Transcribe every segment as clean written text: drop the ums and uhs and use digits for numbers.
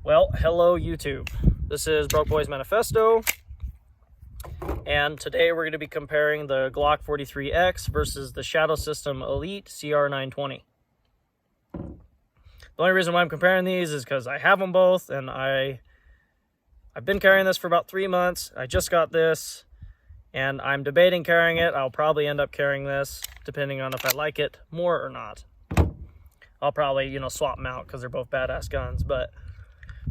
Well, hello YouTube. This is Broke Boys Manifesto, and today we're going to be comparing the Glock 43X versus the Shadow System Elite cr920. The only reason why I'm comparing these is because I have them both, and I've been carrying this for about 3 months. I just got this, and I'm debating carrying it. I'll probably end up carrying this, depending on if I like it more or not. I'll probably, swap them out because they're both badass guns, but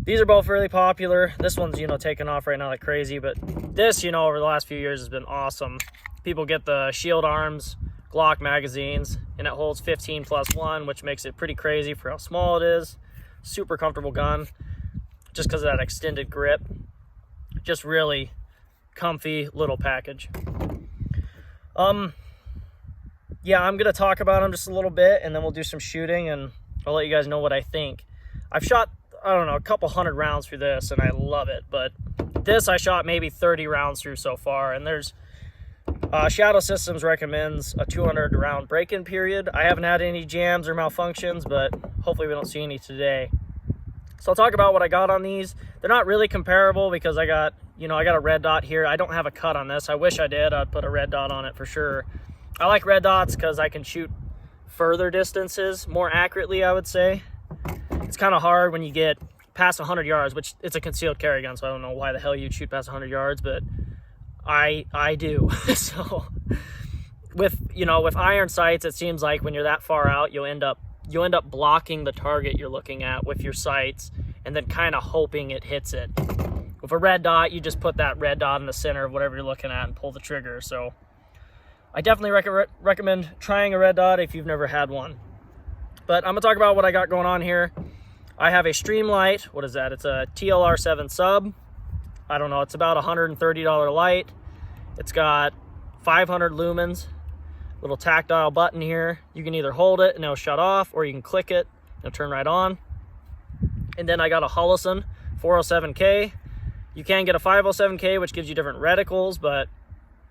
these are both really popular. This one's, taking off right now like crazy, but this, over the last few years has been awesome. People get the Shield Arms Glock magazines, and it holds 15+1, which makes it pretty crazy for how small it is. Super comfortable gun, just because of that extended grip. Just really comfy little package. Yeah, I'm gonna talk about them just a little bit, and then we'll do some shooting, and I'll let you guys know what I think. I've shot, I don't know, a couple hundred rounds through this, and I love it, but this I shot maybe 30 rounds through so far, and there's Shadow Systems recommends a 200 round break-in period. I haven't had any jams or malfunctions, but hopefully we don't see any today. So I'll talk about what I got on these. They're not really comparable because I got a red dot here. I don't have a cut on this. I wish I did. I'd put a red dot on it for sure. I like red dots because I can shoot further distances more accurately, I would say. It's kind of hard when you get past 100 yards, which it's a concealed carry gun, so I don't know why the hell you'd shoot past 100 yards, but I do. So with iron sights, it seems like when you're that far out, you'll end up blocking the target you're looking at with your sights and then kind of hoping it hits it. With a red dot, you just put that red dot in the center of whatever you're looking at and pull the trigger. So I definitely recommend trying a red dot if you've never had one. But I'm gonna talk about what I got going on here. I have a Streamlight. What is that? It's a TLR7 sub. I don't know, it's about $130 light. It's got 500 lumens, little tactile button here. You can either hold it and it'll shut off, or you can click it, it'll turn right on. And then I got a Holosun 407K. You can get a 507K, which gives you different reticles, but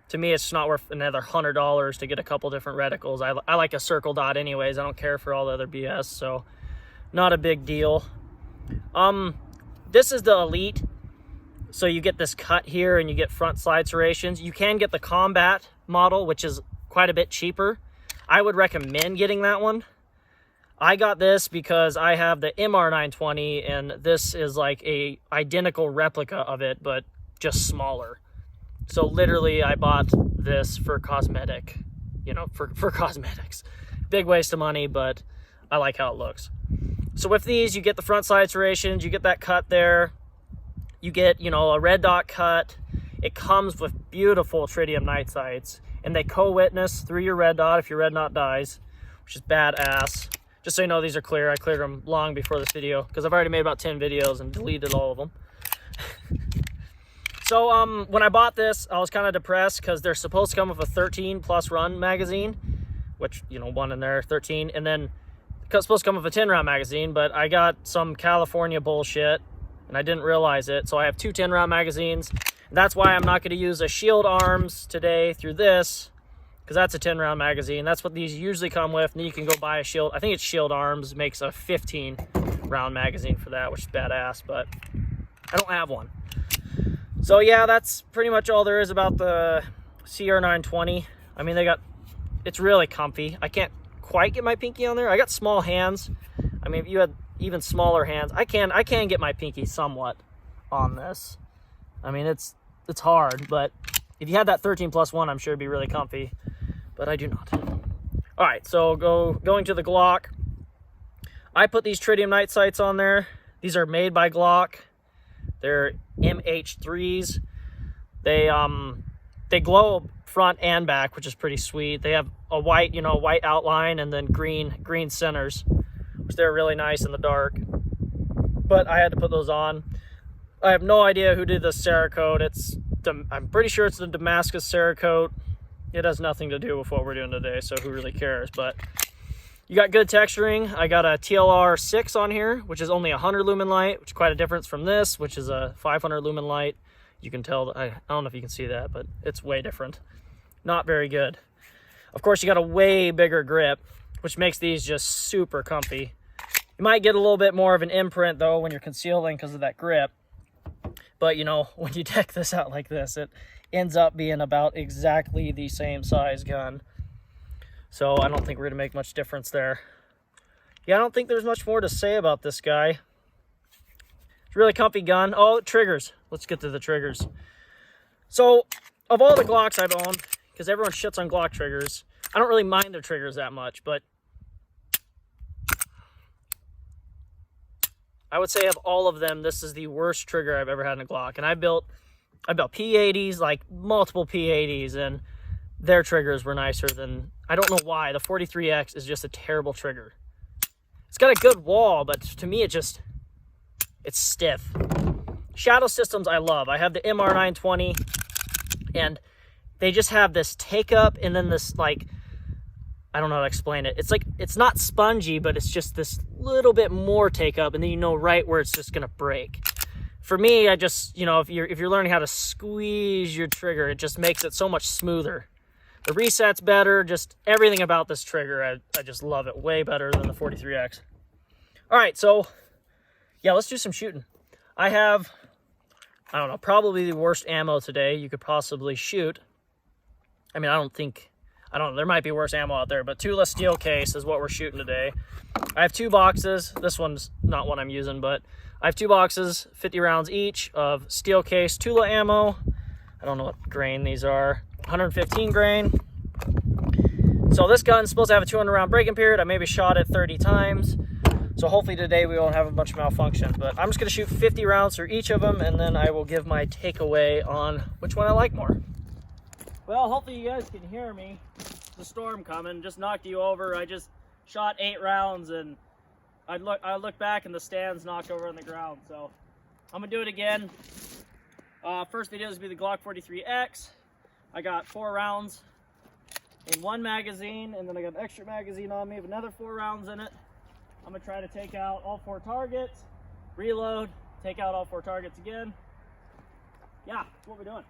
to me, it's just not worth another $100 to get a couple different reticles. I like a circle dot anyways. I don't care for all the other BS, so not a big deal. This is the Elite. So you get this cut here and you get front slide serrations. You can get the Combat model, which is quite a bit cheaper. I would recommend getting that one. I got this because I have the cr920, and this is like a identical replica of it, but just smaller. So literally I bought this for cosmetic, for cosmetics. Big waste of money, but I like how it looks. So with these, you get the front side serrations, you get that cut there. You get, a red dot cut. It comes with beautiful tritium night sights, and they co-witness through your red dot if your red dot dies, which is badass. Just so you know, these are clear. I cleared them long before this video because I've already made about 10 videos and deleted all of them. So when I bought this, I was kind of depressed because they're supposed to come with a 13+ run magazine, which, one in there, 13, and then it's supposed to come with a 10 round magazine, but I got some California bullshit and I didn't realize it. So I have two 10 round magazines. And that's why I'm not going to use a Shield Arms today through this, because that's a 10 round magazine. That's what these usually come with. And then you can go buy a Shield. I think it's Shield Arms makes a 15 round magazine for that, which is badass, but I don't have one. So yeah, that's pretty much all there is about the cr920. I mean, it's really comfy. I can't quite get my pinky on there. I got small hands. I mean, if you had even smaller hands, I can get my pinky somewhat on this. I mean, it's hard, but if you had that 13+1, I'm sure it'd be really comfy, but I do not. All right, so going to the Glock. I put these tritium night sights on there. These are made by Glock. They're MH3s. They glow front and back, which is pretty sweet. They have a white, white outline and then green centers, which they're really nice in the dark. But I had to put those on. I have no idea who did the Cerakote. I'm pretty sure it's the Damascus Cerakote. It has nothing to do with what we're doing today, so who really cares? But you got good texturing. I got a TLR6 on here, which is only 100 lumen light, which is quite a difference from this, which is a 500 lumen light. You can tell, I don't know if you can see that, but it's way different. Not very good. Of course, you got a way bigger grip, which makes these just super comfy. You might get a little bit more of an imprint though when you're concealing because of that grip. But you know, when you deck this out like this, it ends up being about exactly the same size gun. So I don't think we're gonna make much difference there. Yeah, I don't think there's much more to say about this guy. It's a really comfy gun. Oh, triggers. Let's get to the triggers. So, of all the Glocks I've owned, because everyone shits on Glock triggers, I don't really mind their triggers that much, but I would say of all of them, this is the worst trigger I've ever had in a Glock. And I built P80s, like multiple P80s, and their triggers were nicer than, I don't know why. The 43X is just a terrible trigger. It's got a good wall, but to me it's stiff. Shadow systems I love. I have the cr920, and they just have this take up and then this, like, I don't know how to explain it. It's like, it's not spongy, but it's just this little bit more take up, and then you know right where it's just gonna break. For me, I just, you know, if you're learning how to squeeze your trigger, it just makes it so much smoother. The reset's better, just everything about this trigger, I just love it way better than the 43X. All right, so yeah, let's do some shooting. I have, I don't know, probably the worst ammo today you could possibly shoot. I mean, I don't know, there might be worse ammo out there, but Tula steel case is what we're shooting today. I have 2 boxes. This one's not one I'm using, but I have 2 boxes, 50 rounds each of steel case Tula ammo. I don't know what grain these are. 115 grain. So this gun's supposed to have a 200 round breaking period. I maybe shot it 30 times. So hopefully today we won't have a bunch of malfunction, but I'm just gonna shoot 50 rounds through each of them, and then I will give my takeaway on which one I like more. Well, hopefully you guys can hear me. The storm coming just knocked you over. I just shot 8 rounds, and I look back and the stand's knocked over on the ground. So I'm gonna do it again. First video is gonna be the Glock 43X. I got 4 rounds in one magazine, and then I got an extra magazine on me with another 4 rounds in it. I'm gonna try to take out all 4 targets, reload, take out all 4 targets again. Yeah, that's what we're doing.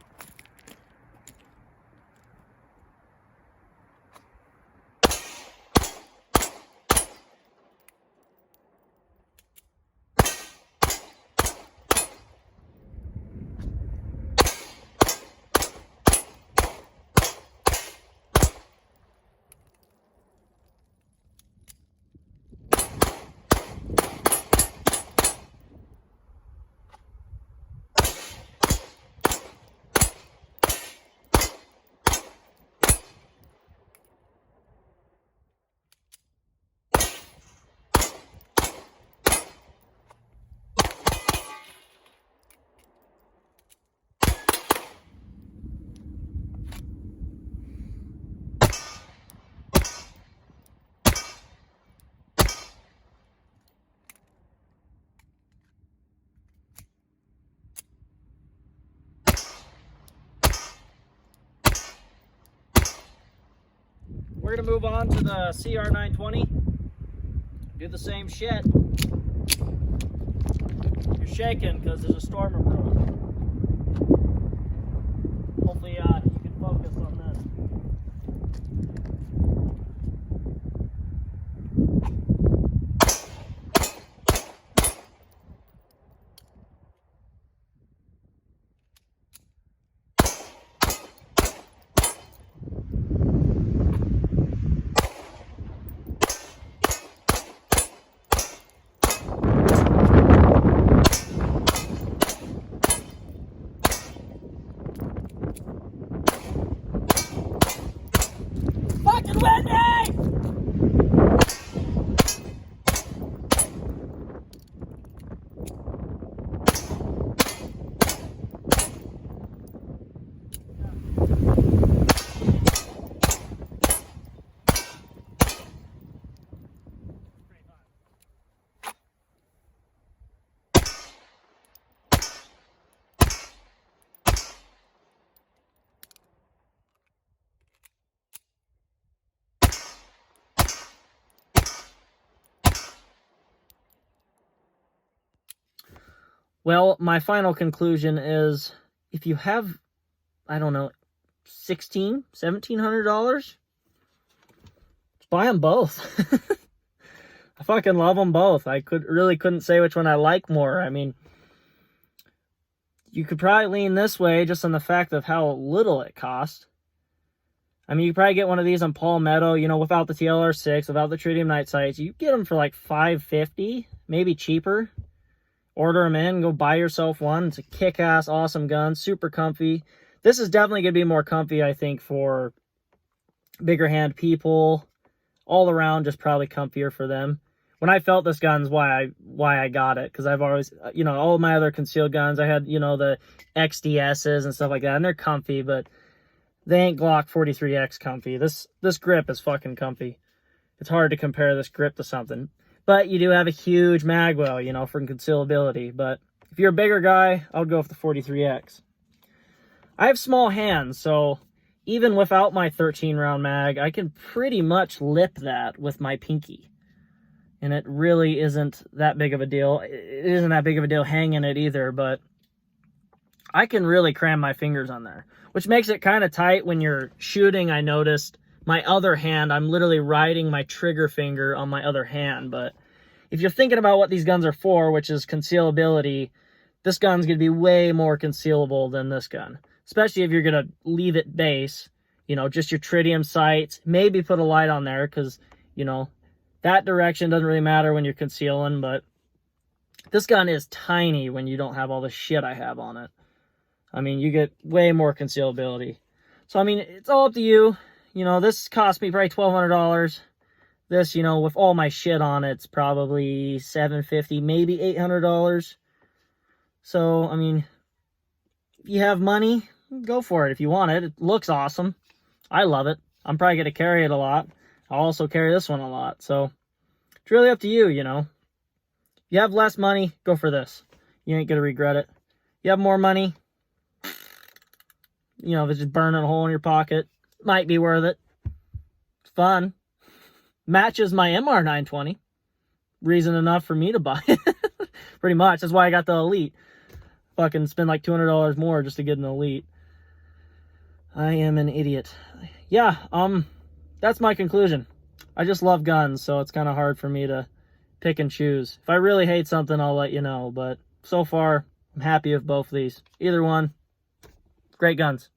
We're gonna move on to the cr920. Do the same shit. You're shaking because there's a storm brewing. Hopefully you can focus on this. Fucking windy! Well, my final conclusion is if you have, I don't know, $1,700, buy them both. I fucking love them both. I really couldn't say which one I like more. I mean, you could probably lean this way just on the fact of how little it costs. I mean, you could probably get one of these on Palmetto, you know, without the TLR6, without the tritium night sights. You get them for like $550, maybe cheaper. Order them in, go buy yourself one. It's a kick-ass, awesome gun, super comfy. This is definitely going to be more comfy, I think, for bigger hand people. All around, just probably comfier for them. When I felt this gun's why I got it, because I've always, you know, all my other concealed guns, I had, you know, the XDSs and stuff like that, and they're comfy, but they ain't Glock 43X comfy. This grip is fucking comfy. It's hard to compare this grip to something. But you do have a huge mag well, you know, for concealability. But if you're a bigger guy, I would go with the 43X. I have small hands, so even without my 13-round mag, I can pretty much lip that with my pinky. And it really isn't that big of a deal. It isn't that big of a deal hanging it either, but I can really cram my fingers on there, which makes it kind of tight when you're shooting. I noticed my other hand, I'm literally riding my trigger finger on my other hand. But if you're thinking about what these guns are for, which is concealability, this gun's going to be way more concealable than this gun. Especially if you're going to leave it base, you know, just your tritium sights, maybe put a light on there because, you know, that direction doesn't really matter when you're concealing, but this gun is tiny when you don't have all the shit I have on it. I mean, you get way more concealability. So, I mean, it's all up to you. You know, this cost me probably $1,200. This, you know, with all my shit on it, it's probably $750, maybe $800. So, I mean, if you have money, go for it if you want it. It looks awesome. I love it. I'm probably going to carry it a lot. I'll also carry this one a lot. So, it's really up to you, you know. If you have less money, go for this. You ain't going to regret it. You have more money, you know, if it's just burning a hole in your pocket, might be worth it. It's fun. Matches my MR920. Reason enough for me to buy it. Pretty much. That's why I got the Elite. Fucking spend like $200 more just to get an Elite. I am an idiot. Yeah, that's my conclusion. I just love guns, so it's kind of hard for me to pick and choose. If I really hate something, I'll let you know. But so far, I'm happy with both of these. Either one, great guns.